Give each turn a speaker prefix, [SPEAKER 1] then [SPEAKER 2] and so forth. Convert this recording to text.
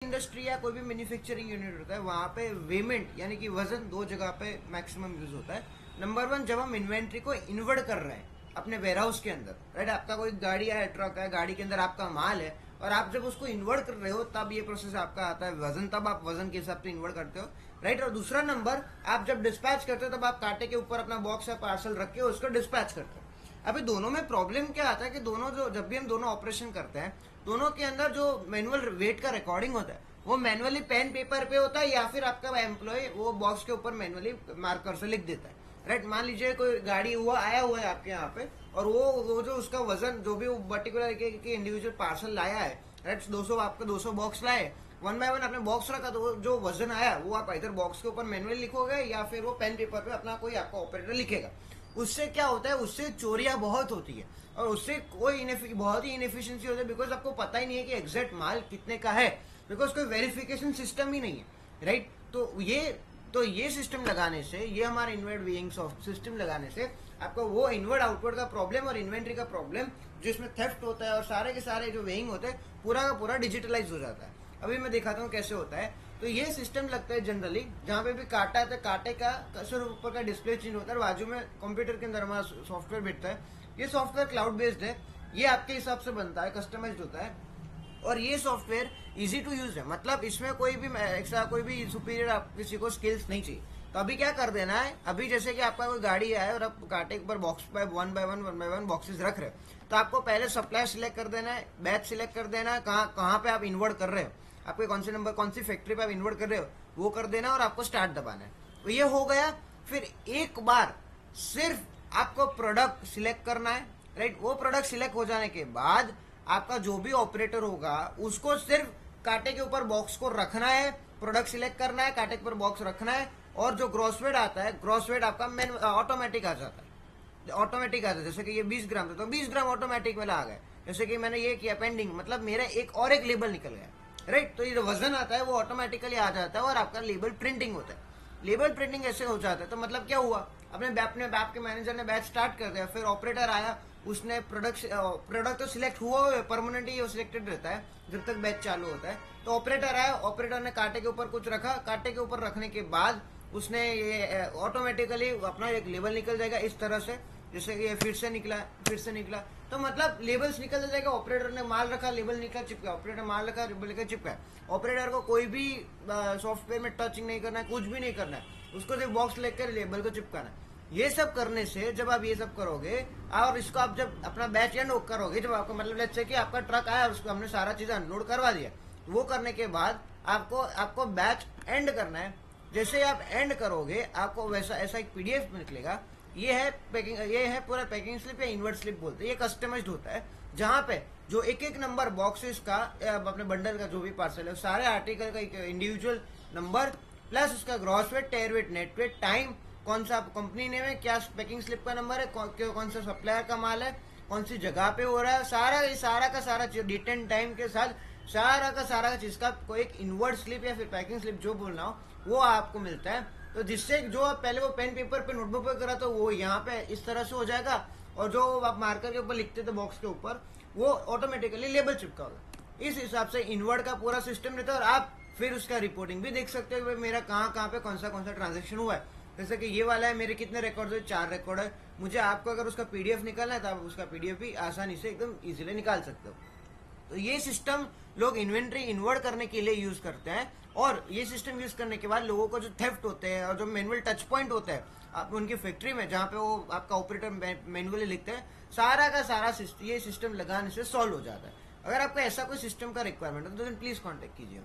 [SPEAKER 1] Industry या कोई भी मैन्युफैक्चरिंग यूनिट होता है वहां पे वेमेंट यानी कि वजन दो जगह पे मैक्सिमम यूज होता है। नंबर वन, जब हम इन्वेंट्री को इन्वर्ट कर रहे हैं अपने वेयरहाउस के अंदर, राइट। आपका कोई गाड़ी है, ट्रक है, गाड़ी के अंदर आपका माल है और आप जब उसको इन्वर्ट कर रहे हो तब ये प्रोसेस आपका आता है वजन, तब आप वजन के हिसाब से इन्वर्ट करते हो, राइट। और दूसरा नंबर, आप जब डिस्पैच करते हो तब आप कांटे के ऊपर अपना बॉक्स या पार्सल रख के उसको डिस्पैच करते हो। अभी दोनों में प्रॉब्लम क्या आता है कि दोनों जो जब भी हम दोनों ऑपरेशन करते हैं, दोनों के अंदर जो मैनुअल वेट का रिकॉर्डिंग होता है वो मैनुअली पेन पेपर पे होता है या फिर आपका एम्प्लॉय वो बॉक्स के ऊपर मैनुअली मार्कर से लिख देता है, राइट। मान लीजिए कोई गाड़ी आया हुआ है आपके यहाँ पे और वो जो उसका वजन जो भी वो पर्टिकुलर इंडिविजुअल पार्सल लाया है, राइट, 200 आपका 200 बॉक्स लाए, वन बाय वन आपने बॉक्स रखा तो जो वजन आया वो आप इधर बॉक्स के ऊपर मैनुअली लिखोगे या फिर वो पेन पेपर पे अपना कोई आपका ऑपरेटर लिखेगा। उससे क्या होता है, उससे चोरियां बहुत होती है और उससे बहुत ही इनएफिशिएंसी होती है, बिकॉज आपको पता ही नहीं है कि एग्जैक्ट माल कितने का है, बिकॉज कोई वेरिफिकेशन सिस्टम ही नहीं है, राइट। तो ये सिस्टम लगाने से, ये हमारा इनवर्ट वेइंग सिस्टम लगाने से आपको वो इनवर्ट आउटवर्ड का प्रॉब्लम और इन्वेंट्री का प्रॉब्लम जिसमें थेफ्ट होता है और सारे के सारे जो वेइंग होते हैं पूरा का पूरा डिजिटलाइज हो जाता है। अभी मैं दिखाता हूँ कैसे होता है। तो ये सिस्टम लगता है जनरली जहाँ पे भी काटा है, कांटे का सिर्फ ऊपर का डिस्प्ले चेंज होता है, बाजू में कंप्यूटर के अंदर हमारा सॉफ्टवेयर बैठता है। ये सॉफ्टवेयर क्लाउड बेस्ड है, ये आपके हिसाब से बनता है, कस्टमाइज्ड होता है और ये सॉफ्टवेयर इजी टू यूज है, मतलब इसमें कोई भी सुपीरियर आप किसी को स्किल्स नहीं चाहिए। तो अभी क्या कर देना है, अभी जैसे कि आपका कोई गाड़ी है और आप कांटे के ऊपर बॉक्स पे वन बाय वन बॉक्सेस रख रहे हो, तो आपको पहले सप्लायर सिलेक्ट कर देना है, बैच सिलेक्ट कर देना है, कहाँ पे आप इन्वर्ट कर रहे हो, आपके कौन से नंबर कौन सी फैक्ट्री पे आप इन्वर्ट कर रहे हो वो कर देना और आपको स्टार्ट दबाना है। तो ये हो गया। फिर एक बार सिर्फ आपको प्रोडक्ट सिलेक्ट करना है, राइट। वो प्रोडक्ट सिलेक्ट हो जाने के बाद आपका जो भी ऑपरेटर होगा उसको सिर्फ कांटे के ऊपर बॉक्स को रखना है, प्रोडक्ट सिलेक्ट करना है, कांटे के ऊपर बॉक्स रखना है और जो ग्रॉस वेट आता है, ग्रॉस वेट आपका ऑटोमेटिक आ जाता है, ऑटोमेटिक आता है। जैसे कि ये 20 ग्राम था तो 20 ग्राम ऑटोमेटिक में आ गए। जैसे कि मैंने ये किया पेंडिंग, मतलब मेरा एक लेबल निकल गया, राइट। तो ये जो वजन आता है वो ऑटोमेटिकली आ जाता है और आपका लेबल प्रिंटिंग होता है। लेबल प्रिंटिंग ऐसे हो जाता है तो मतलब क्या हुआ, अपने बैप के मैनेजर ने बैच स्टार्ट कर दिया, फिर ऑपरेटर आया, उसने प्रोडक्ट तो सिलेक्ट हुआ है, परमानेंटली वो सिलेक्टेड रहता है जब तक बैच चालू होता है। तो ऑपरेटर आया, ऑपरेटर ने कांटे के ऊपर कुछ रखा, कांटे के ऊपर रखने के बाद उसने ये ऑटोमेटिकली अपना एक लेबल निकल जाएगा इस तरह से, जैसे कि ये फिर से निकला तो मतलब लेबल्स निकल जाएगा। ऑपरेटर ने माल रखा, लेबल निकला, चिपका, ऑपरेटर माल रखा, लेबल निकला, चिपका। ऑपरेटर को कोई भी सॉफ्टवेयर में टचिंग नहीं करना है, कुछ भी नहीं करना है, उसको सिर्फ बॉक्स लेकर लेबल को चिपकाना है। ये सब करने से जब आप ये सब करोगे और इसको आप जब अपना बैच एंड करोगे, जब आपको मतलब लेट्स से कि आपका ट्रक आया और उसको हमने सारा चीज अनलोड करवा दिया, वो करने के बाद आपको बैच एंड करना है। जैसे आप एंड करोगे आपको वैसा ऐसा एक पीडीएफ निकलेगा, ये है पूरा पैकिंग स्लिप या इन्वर्ट स्लिप बोलते हैं। ये कस्टमाइज्ड होता है जहां पे जो एक नंबर बॉक्सेस का अपने बंडल का जो भी पार्सल है सारे आर्टिकल का एक इंडिविजुअल नंबर प्लस उसका gross weight, tare weight, net weight, time, कौन सा कंपनी नेम है, क्या पैकिंग स्लिप का नंबर है, कौन सा सप्लायर का माल है, कौन सी जगह पे हो रहा है, सारा का सारा डेट एंड टाइम के साथ सारा का चीज का कोई एक इन्वर्ट स्लिप या फिर पैकिंग स्लिप जो बोलना हो वो आपको मिलता है। तो जिससे जो आप पहले वो पेन पेपर पे नोटबुक पे करा तो वो यहाँ पे इस तरह से हो जाएगा और जो आप मार्कर के ऊपर लिखते थे बॉक्स के ऊपर वो ऑटोमेटिकली लेबल चिपका होगा। इस हिसाब से इन्वर्ट का पूरा सिस्टम रहता है और आप फिर उसका रिपोर्टिंग भी देख सकते हो, मेरा कहाँ पे कौन सा ट्रांजेक्शन हुआ है। जैसे कि ये वाला है, मेरे कितने रिकॉर्ड है, 4 रिकॉर्ड है। मुझे आपको अगर उसका पीडीएफ निकालना है तो आप उसका पीडीएफ भी आसानी से एकदम इजीली निकाल सकते हो। तो ये सिस्टम लोग इन्वेंट्री इन्वर्ट करने के लिए यूज करते हैं और ये सिस्टम यूज करने के बाद लोगों को जो थेफ्ट होते हैं और जो मैनुअल टच पॉइंट होता है आप उनकी फैक्ट्री में जहाँ पे वो आपका ऑपरेटर मैनुअली लिखते हैं, सारा का सारा ये सिस्टम लगाने से सॉल्व हो जाता है। अगर आपको ऐसा कोई सिस्टम का रिक्वायरमेंट हो तो प्लीज कॉन्टेक्ट कीजिए।